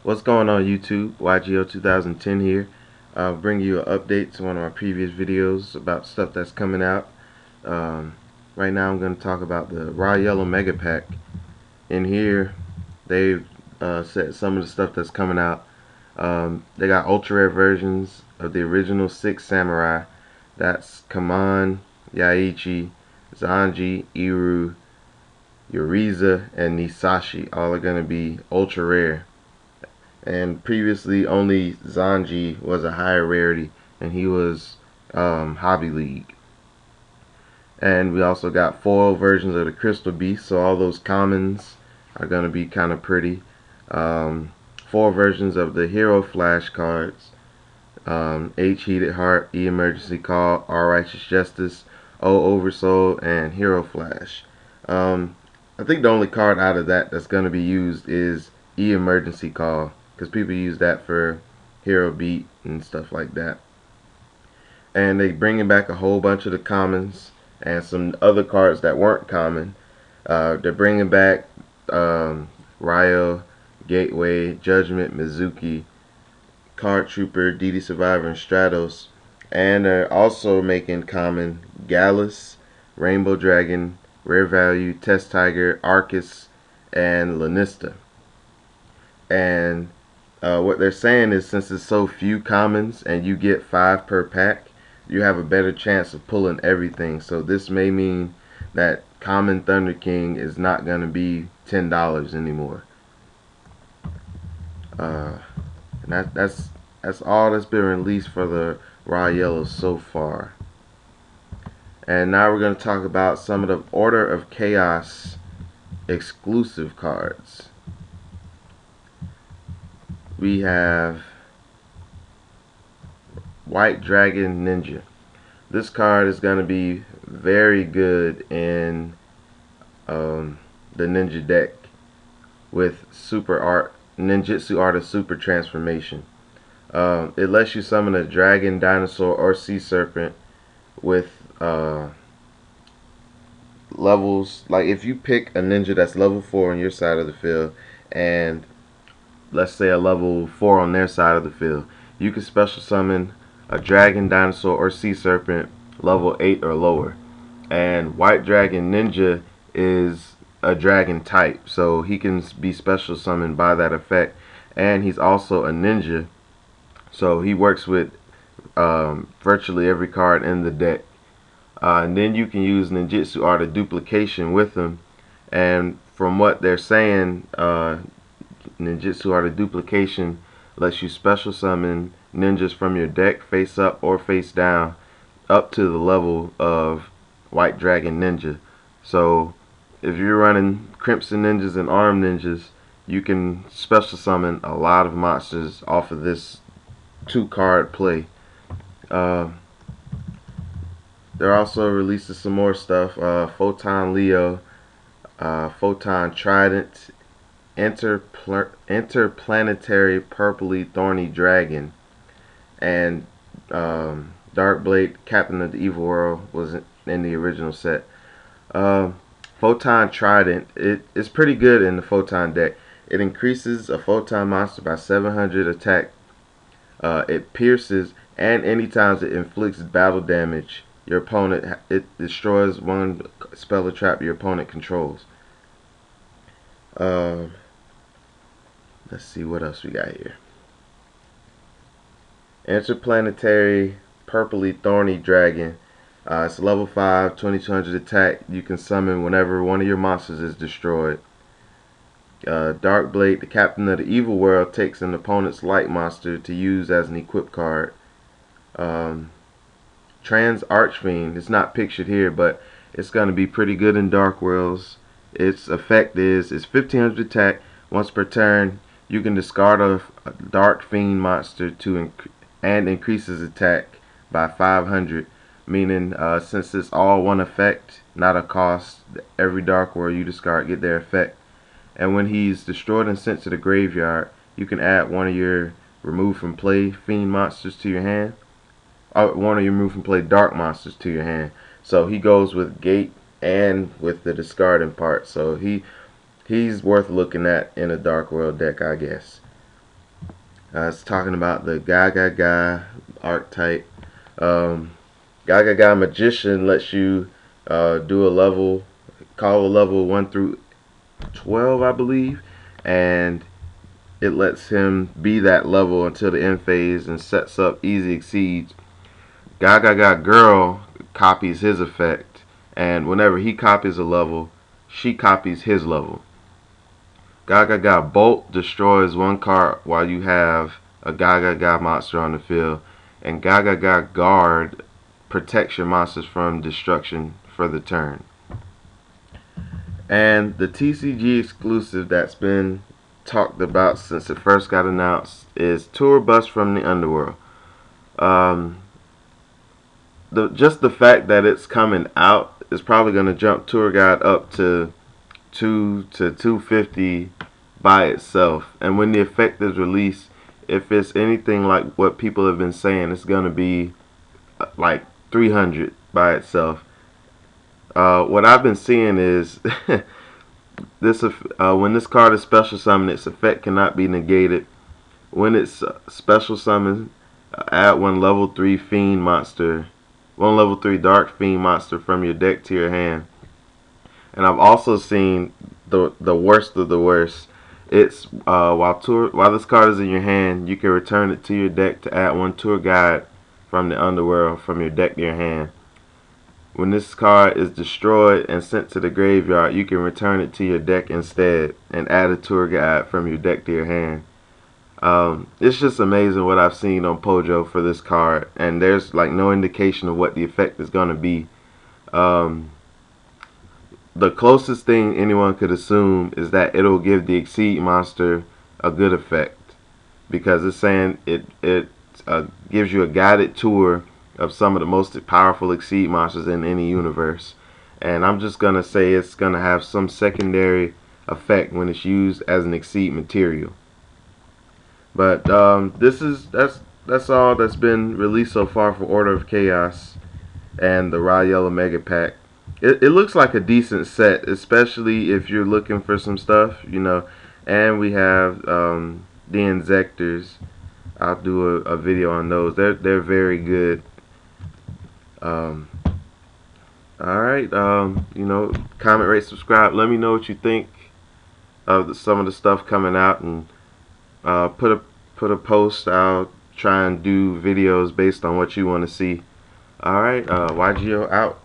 What's going on YouTube? YGO 2010 here. I'll bring you an update to one of my previous videos about stuff that's coming out. Um, right now I'm going to talk about the Raw Yellow Mega Pack. In here they've set some of the stuff that's coming out. They got ultra rare versions of the original 6 samurai. That's Kaman, Yaichi, Zanji, Iru, Yuriza, and Nisashi. All are going to be ultra rare. And previously only Zanji was a higher rarity, and he was Hobby League. And we also got foil versions of the Crystal Beast, so all those commons are going to be kind of pretty. Four versions of the Hero Flash cards, H Heated Heart, E Emergency Call, R Righteous Justice, O Oversoul, and Hero Flash. I think the only card out of that that's going to be used is E Emergency Call, because people use that for Hero Beat and stuff like that. And they bringing back a whole bunch of the commons and some other cards that weren't common. They're bringing back Ryo, Gateway, Judgment, Mizuki, Card Trooper, DD Survivor, and Stratos. And they're also making common Gallus, Rainbow Dragon, Rare Value, Test Tiger, Arcus, and Lanista. And what they're saying is, since it's so few commons and you get 5 per pack, you have a better chance of pulling everything. So this may mean that common Thunder King is not going to be $10 anymore. And that's all that's been released for the Raw Yellow so far. And now we're going to talk about some of the Order of Chaos exclusive cards. We have White Dragon Ninja. This card is going to be very good in the Ninja deck with Super Art, Ninjutsu Art of Super Transformation. It lets you summon a dragon, dinosaur, or sea serpent with levels. Like if you pick a ninja that's level 4 on your side of the field and let's say a level 4 on their side of the field, you can special summon a dragon, dinosaur, or sea serpent level 8 or lower. And White Dragon Ninja is a dragon type, so he can be special summoned by that effect. And he's also a ninja, so he works with virtually every card in the deck. And then you can use Ninjutsu Art of Duplication with him. And from what they're saying, Ninjutsu Art of Duplication lets you special summon ninjas from your deck face up or face down up to the level of White Dragon Ninja. So if you're running Crimson Ninjas and Armed Ninjas, you can special summon a lot of monsters off of this 2-card play. They're also releasing some more stuff. Photon Leo, Photon Trident, Interplanetary Purpley Thorny Dragon, and Darkblade, Captain of the Evil World, was in the original set. Photon Trident, it's pretty good in the Photon deck. It increases a Photon monster by 700 attack. It pierces, and anytime it inflicts battle damage, your opponent, it destroys one spell or trap your opponent controls. Let's see what else we got here. Interplanetary Purpley Thorny Dragon. It's level 5, 2200 attack. You can summon whenever one of your monsters is destroyed. Darkblade, the Captain of the Evil World, takes an opponent's light monster to use as an equip card. Trans Archfiend, it's not pictured here, but it's going to be pretty good in Dark Worlds. Its effect is 1500 attack. Once per turn, you can discard a Dark Fiend monster and increases attack by 500. Meaning, since it's all one effect, not a cost, every Dark World you discard get their effect. And when he's destroyed and sent to the graveyard, you can add one of your remove from play Fiend monsters to your hand. One of your remove from play Dark monsters to your hand. So he goes with Gate and with the discarding part. So he's worth looking at in a Dark World deck, I guess. It's talking about the Gaga archetype. Gaga Magician lets you do a level, call a level 1 through 12, I believe, and it lets him be that level until the end phase and sets up easy exceeds. Gaga Girl copies his effect, and whenever he copies a level, she copies his level. Gaga Bolt destroys one card while you have a Gaga monster on the field, and Gaga Guard protects your monsters from destruction for the turn. And the TCG exclusive that's been talked about since it first got announced is Tour Bus from the Underworld. Just the fact that it's coming out is probably going to jump Tour Guide up to 250 by itself. And when the effect is released, if it's anything like what people have been saying, it's going to be like 300 by itself. What I've been seeing is when this card is special summoned, its effect cannot be negated. When it's special summoned, add one level 3 fiend monster, one level 3 dark fiend monster from your deck to your hand. And I've also seen the worst of the worst. It's while this card is in your hand, you can return it to your deck to add one Tour Guide from the Underworld from your deck to your hand. When this card is destroyed and sent to the graveyard, you can return it to your deck instead and add a Tour Guide from your deck to your hand. It's just amazing what I've seen on Pojo for this card, and there's like no indication of what the effect is going to be. The closest thing anyone could assume is that it'll give the Exceed monster a good effect, because it's saying it gives you a guided tour of some of the most powerful Exceed monsters in any universe. And I'm just going to say it's going to have some secondary effect when it's used as an Exceed material. But that's all that's been released so far for Order of Chaos and the Raw Yellow Mega Pack. It looks like a decent set, especially if you're looking for some stuff, you know. And we have the Inzectors. I'll do a video on those. They're very good. Alright, you know, comment, rate, subscribe. Let me know what you think of some of the stuff coming out, and put a post. I'll try and do videos based on what you want to see. Alright, YGO out.